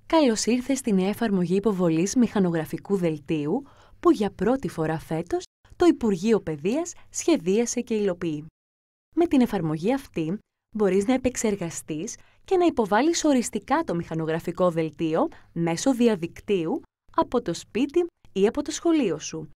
Καλώς ήρθες στη νέα εφαρμογή υποβολής μηχανογραφικού δελτίου που για πρώτη φορά φέτος το Υπουργείο Παιδείας σχεδίασε και υλοποιεί. Με την εφαρμογή αυτή μπορείς να επεξεργαστείς και να υποβάλεις οριστικά το μηχανογραφικό δελτίο μέσω διαδικτύου από το σπίτι ή από το σχολείο σου.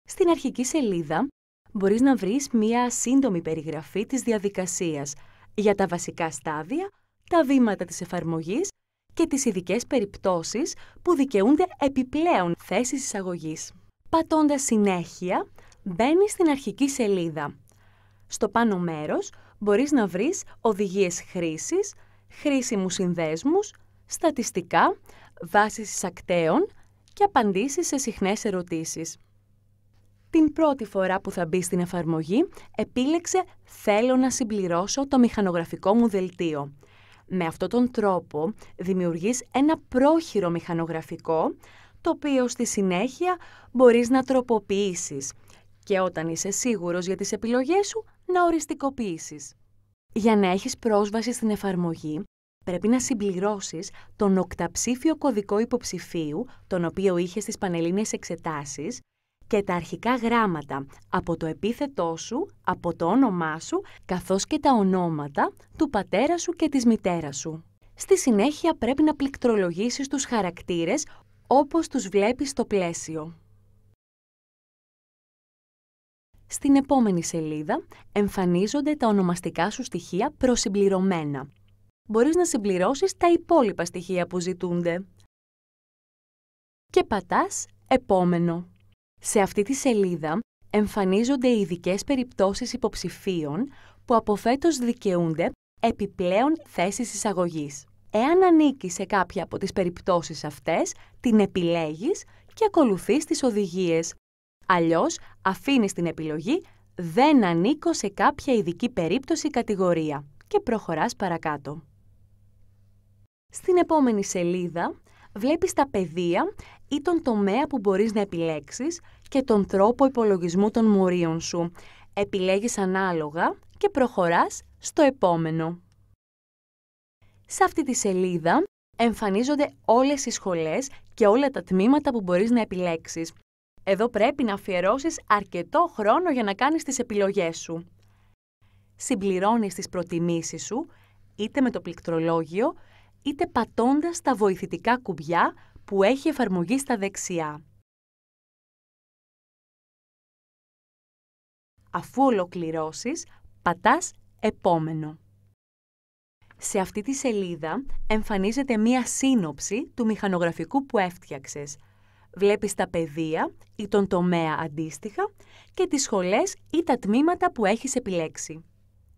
Στην αρχική σελίδα μπορείς να βρεις μία σύντομη περιγραφή της διαδικασίας για τα βασικά στάδια, τα βήματα της εφαρμογής και τις ειδικές περιπτώσεις που δικαιούνται επιπλέον θέσεις εισαγωγής. Πατώντας συνέχεια, μπαίνεις στην αρχική σελίδα. Στο πάνω μέρος μπορείς να βρεις οδηγίες χρήσης, χρήσιμους συνδέσμους, στατιστικά, βάσεις εισακτέων και απαντήσεις σε συχνές ερωτήσεις. Την πρώτη φορά που θα μπεις στην εφαρμογή, επίλεξε «Θέλω να συμπληρώσω το μηχανογραφικό μου δελτίο». Με αυτόν τον τρόπο δημιουργείς ένα πρόχειρο μηχανογραφικό, το οποίο στη συνέχεια μπορείς να τροποποιήσεις και όταν είσαι σίγουρος για τις επιλογές σου, να οριστικοποιήσεις. Για να έχεις πρόσβαση στην εφαρμογή, πρέπει να συμπληρώσεις τον οκταψήφιο κωδικό υποψηφίου, τον οποίο είχες στις πανελλήνιες εξετάσεις, και τα αρχικά γράμματα από το επίθετό σου, από το όνομά σου, καθώς και τα ονόματα του πατέρα σου και της μητέρας σου. Στη συνέχεια πρέπει να πληκτρολογήσεις τους χαρακτήρες όπως τους βλέπεις στο πλαίσιο. Στην επόμενη σελίδα εμφανίζονται τα ονομαστικά σου στοιχεία προσυμπληρωμένα. Μπορείς να συμπληρώσεις τα υπόλοιπα στοιχεία που ζητούνται. Και πατάς «Επόμενο». Σε αυτή τη σελίδα εμφανίζονται οι ειδικές περιπτώσεις υποψηφίων που από φέτος δικαιούνται επιπλέον θέσεις εισαγωγής. Εάν ανήκεις σε κάποια από τις περιπτώσεις αυτές, την επιλέγεις και ακολουθείς τις οδηγίες. Αλλιώς αφήνεις την επιλογή «Δεν ανήκω σε κάποια ειδική περίπτωση ή κατηγορία» και προχωράς παρακάτω. Στην επόμενη σελίδα βλέπεις τα πεδία ή τον τομέα που μπορείς να επιλέξεις και τον τρόπο υπολογισμού των μορίων σου. Επιλέγεις ανάλογα και προχωράς στο επόμενο. Σε αυτή τη σελίδα εμφανίζονται όλες οι σχολές και όλα τα τμήματα που μπορείς να επιλέξεις. Εδώ πρέπει να αφιερώσεις αρκετό χρόνο για να κάνεις τις επιλογές σου. Συμπληρώνεις τις προτιμήσεις σου, είτε με το πληκτρολόγιο, είτε πατώντας τα βοηθητικά κουμπιά που έχει εφαρμογή στα δεξιά. Αφού ολοκληρώσεις, πατάς «Επόμενο». Σε αυτή τη σελίδα εμφανίζεται μία σύνοψη του μηχανογραφικού που έφτιαξες. Βλέπεις τα πεδία ή τον τομέα αντίστοιχα και τις σχολές ή τα τμήματα που έχεις επιλέξει.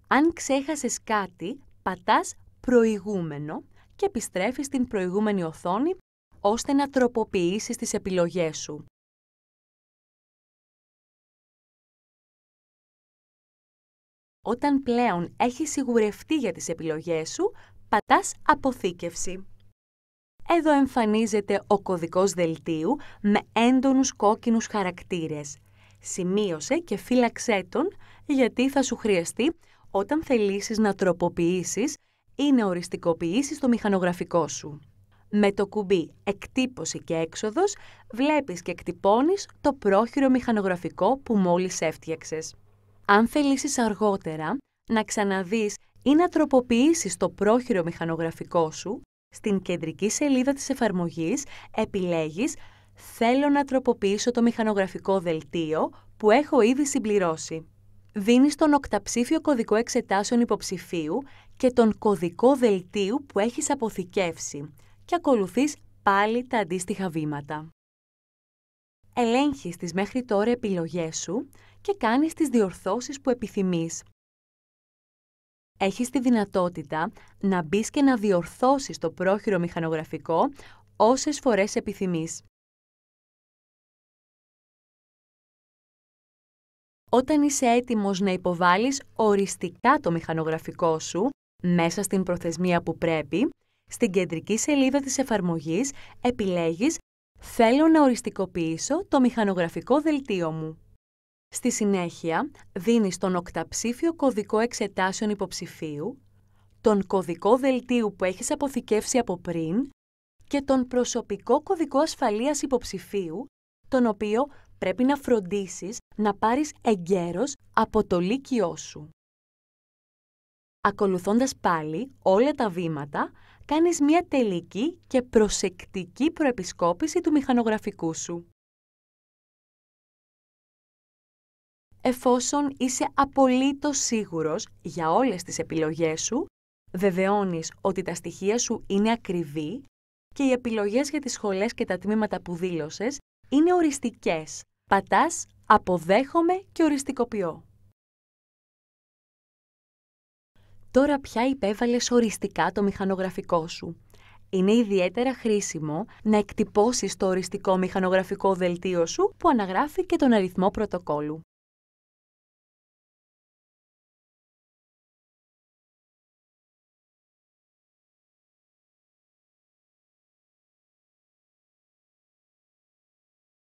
Αν ξέχασες κάτι, πατάς «Προηγούμενο» και επιστρέφεις στην προηγούμενη οθόνη ώστε να τροποποιήσεις τις επιλογές σου. Όταν πλέον έχεις σιγουρευτεί για τις επιλογές σου, πατάς «Αποθήκευση». Εδώ εμφανίζεται ο κωδικός δελτίου με έντονους κόκκινους χαρακτήρες. Σημείωσε και φύλαξέ τον γιατί θα σου χρειαστεί όταν θελήσεις να τροποποιήσεις ή να οριστικοποιήσεις το μηχανογραφικό σου. Με το κουμπί «Εκτύπωση και έξοδος» βλέπεις και εκτυπώνεις το πρόχειρο μηχανογραφικό που μόλις έφτιαξες. Αν θελήσεις αργότερα να ξαναδείς ή να τροποποιήσεις το πρόχειρο μηχανογραφικό σου, στην κεντρική σελίδα της εφαρμογής επιλέγεις «Θέλω να τροποποιήσω το μηχανογραφικό δελτίο που έχω ήδη συμπληρώσει». Δίνεις τον οκταψήφιο κωδικό εξετάσεων υποψηφίου και τον κωδικό δελτίου που έχεις αποθηκεύσει και ακολουθείς πάλι τα αντίστοιχα βήματα. Ελέγχεις τις μέχρι τώρα επιλογές σου και κάνεις τις διορθώσεις που επιθυμείς. Έχεις τη δυνατότητα να μπεις και να διορθώσεις το πρόχειρο μηχανογραφικό όσες φορές επιθυμείς. Όταν είσαι έτοιμος να υποβάλεις οριστικά το μηχανογραφικό σου, μέσα στην προθεσμία που πρέπει, στην κεντρική σελίδα της εφαρμογής επιλέγεις «Θέλω να οριστικοποιήσω το μηχανογραφικό δελτίο μου». Στη συνέχεια, δίνεις τον οκταψήφιο κωδικό εξετάσεων υποψηφίου, τον κωδικό δελτίου που έχεις αποθηκεύσει από πριν και τον προσωπικό κωδικό ασφαλείας υποψηφίου, τον οποίο πρέπει να φροντίσεις να πάρεις εγκαίρως από το λύκειό σου. Ακολουθώντας πάλι όλα τα βήματα, κάνεις μια τελική και προσεκτική προεπισκόπηση του μηχανογραφικού σου. Εφόσον είσαι απολύτως σίγουρος για όλες τις επιλογές σου, βεβαιώνεις ότι τα στοιχεία σου είναι ακριβή και οι επιλογές για τις σχολές και τα τμήματα που δήλωσες είναι οριστικές. Πατάς «Αποδέχομαι» και οριστικοποιώ. Τώρα πια υπέβαλες οριστικά το μηχανογραφικό σου. Είναι ιδιαίτερα χρήσιμο να εκτυπώσεις το οριστικό μηχανογραφικό δελτίο σου που αναγράφει και τον αριθμό πρωτοκόλλου.